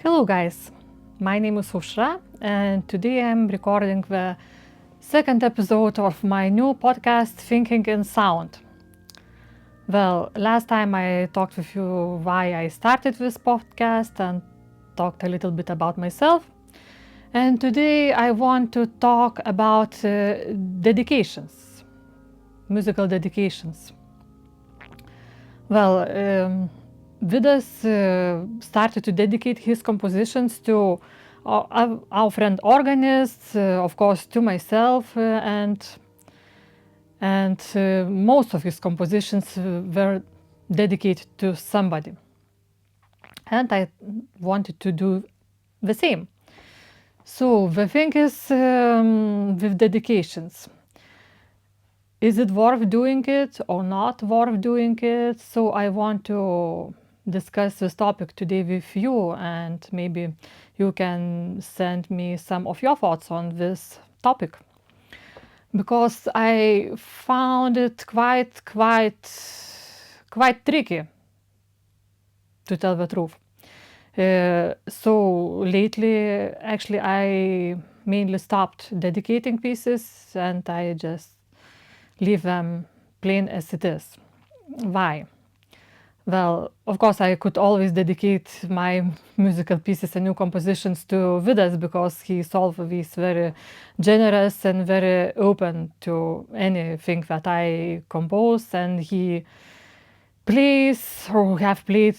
Hello guys, my name is Ausra and today I'm recording the second episode of my new podcast Thinking in Sound. Well, last time I talked with you why I started this podcast and talked a little bit about myself. And today I want to talk about dedications, musical dedications. Well, Vidas started to dedicate his compositions to our friend organist, of course, to myself, and most of his compositions were dedicated to somebody. And I wanted to do the same. So the thing is with dedications. Is it worth doing it or not worth doing it? So I want to discuss this topic today with you, and maybe you can send me some of your thoughts on this topic, because I found it quite tricky, to tell the truth. So lately, actually, I mainly stopped dedicating pieces and I just leave them plain as it is. Why? Well, of course, I could always dedicate my musical pieces and new compositions to Vidas, because he's always very generous and very open to anything that I compose, and he plays or have played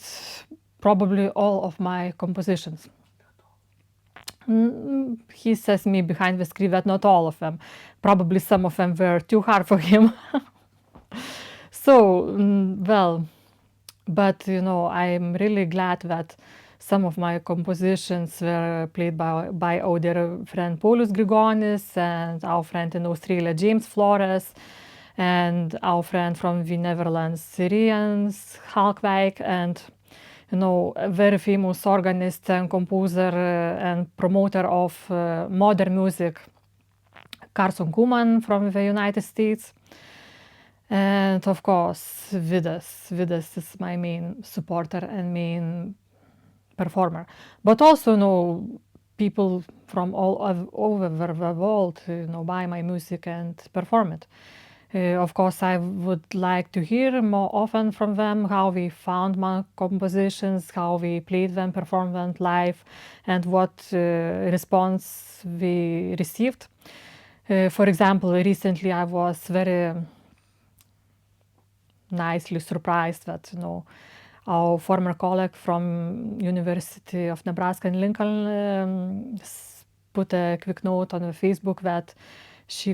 probably all of my compositions. He says me behind the screen that not all of them. Probably some of them were too hard for him. So, well, but I'm really glad that some of my compositions were played by our dear friend Paulius Grigonis, and our friend in Australia James Flores, and our friend from the Netherlands Syrians Halkwijk, and a very famous organist and composer and promoter of modern music, Carson Cooman from the United States. And of course, Vidas. Vidas is my main supporter and main performer. But also, people from all over the world, buy my music and perform it. Of course, I would like to hear more often from them how we found my compositions, how we played them, performed them live, and what response we received. For example, recently I was very nicely surprised that our former colleague from University of Nebraska in Lincoln put a quick note on Facebook that she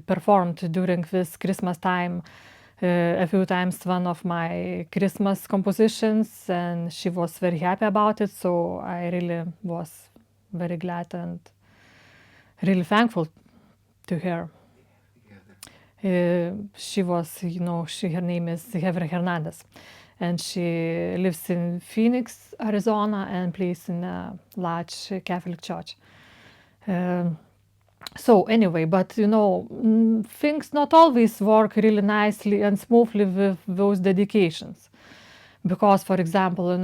performed during this Christmas time a few times one of my Christmas compositions, and she was very happy about it. So I really was very glad and really thankful to her. She was, her name is Heather Hernandez, and she lives in Phoenix, Arizona, and plays in a large Catholic church. So anyway, but things not always work really nicely and smoothly with those dedications. Because, for example,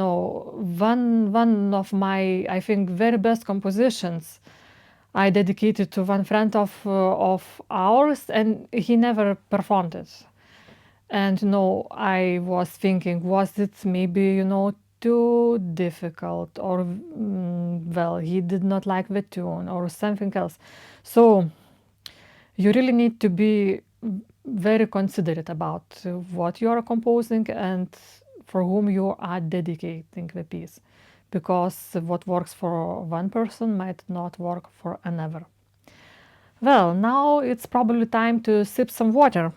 one of my, I think, very best compositions I dedicated to one friend of ours, and he never performed it. And I was thinking, was it maybe too difficult, or well, he did not like the tune, or something else. So you really need to be very considerate about what you are composing and for whom you are dedicating the piece, because what works for one person might not work for another. Well, now it's probably time to sip some water.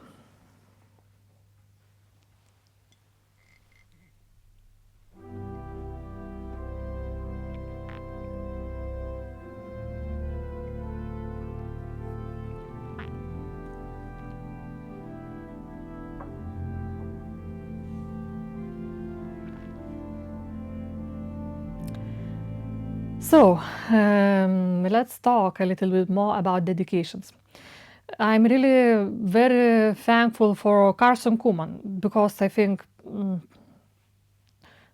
So, let's talk a little bit more about dedications. I'm really very thankful for Carson Cooman, because I think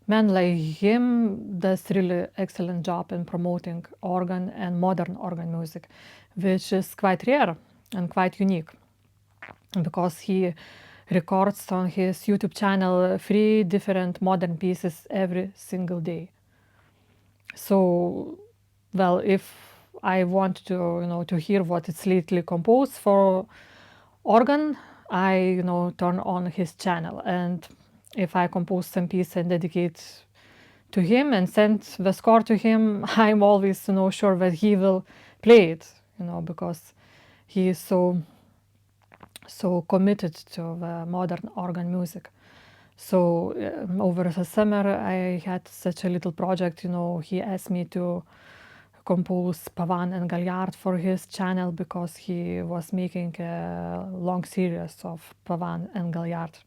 man like him does really excellent job in promoting organ and modern organ music, which is quite rare and quite unique, because he records on his YouTube channel 3 different modern pieces every single day. So, well, if I want to hear what it's lately composed for organ, I turn on his channel, and if I compose some piece and dedicate to him and send the score to him, I'm always sure that he will play it, because he is so committed to the modern organ music. So over the summer I had such a little project. He asked me to compose Pavan and Galliard for his channel, because he was making a long series of Pavan and Galliard.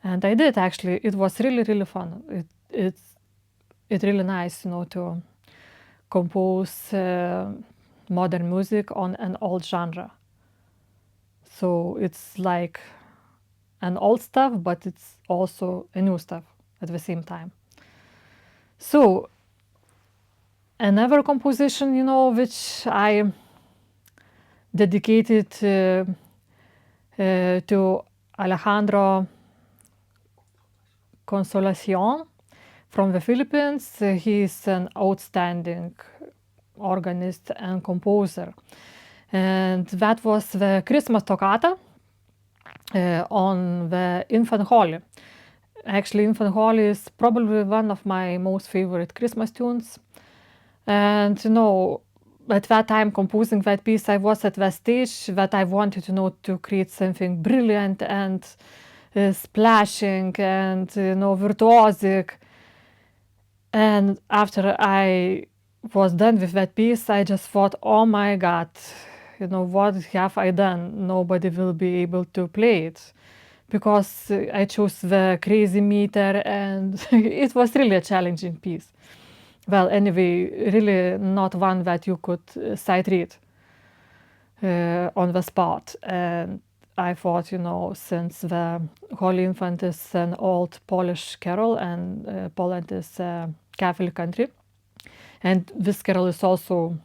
And I did, actually. It was really, really fun. It's really nice, to compose modern music on an old genre. So it's like an old stuff, but it's also a new stuff at the same time. So another composition, which I dedicated to Alejandro Consolacion from the Philippines. He's an outstanding organist and composer. And that was the Christmas Toccata on the Infant Holy. Actually, Infant Holy is probably one of my most favorite Christmas tunes. And, at that time composing that piece, I was at that stage that I wanted, to create something brilliant and splashing and, virtuosic. And after I was done with that piece, I just thought, oh my God, what have I done? Nobody will be able to play it, because I chose the crazy meter, and it was really a challenging piece. Well, anyway, really not one that you could sight read on the spot. And I thought, since the Holy Infant is an old Polish carol, and Poland is a Catholic country, and this carol is also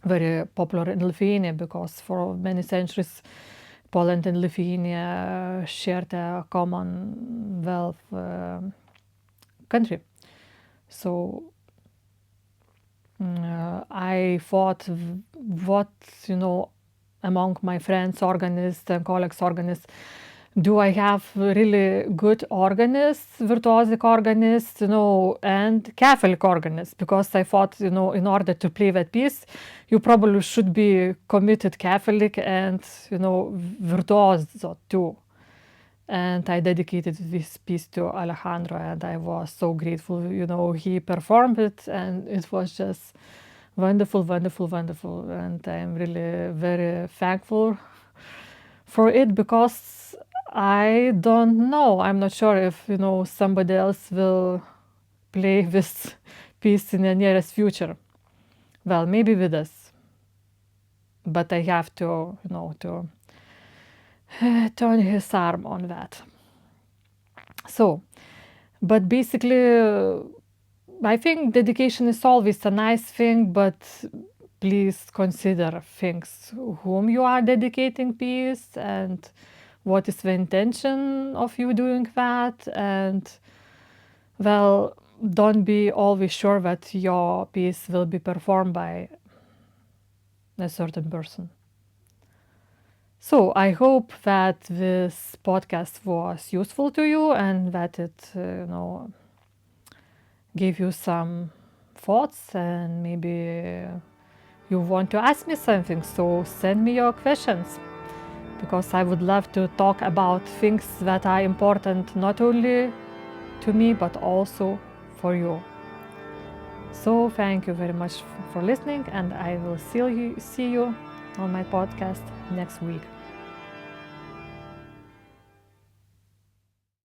very popular in Lithuania, because for many centuries Poland and Lithuania shared a commonwealth country. So I thought, what, among my friends, organists and colleagues organists, do I have really good organists, virtuosic organists, and Catholic organists? Because I thought, in order to play that piece, you probably should be committed Catholic and, virtuoso too. And I dedicated this piece to Alejandro, and I was so grateful. He performed it, and it was just wonderful, wonderful, wonderful. And I'm really very thankful for it, because I don't know. I'm not sure if, somebody else will play this piece in the nearest future. Well, maybe Vidas. But I have to, to turn his arm on that. So, but basically, I think dedication is always a nice thing, but please consider things whom you are dedicating piece, and what is the intention of you doing that, and, well, don't be always sure that your piece will be performed by a certain person. So I hope that this podcast was useful to you, and that it, gave you some thoughts, and maybe you want to ask me something. So send me your questions, because I would love to talk about things that are important not only to me, but also for you. So thank you very much for listening, and I will see you on my podcast next week.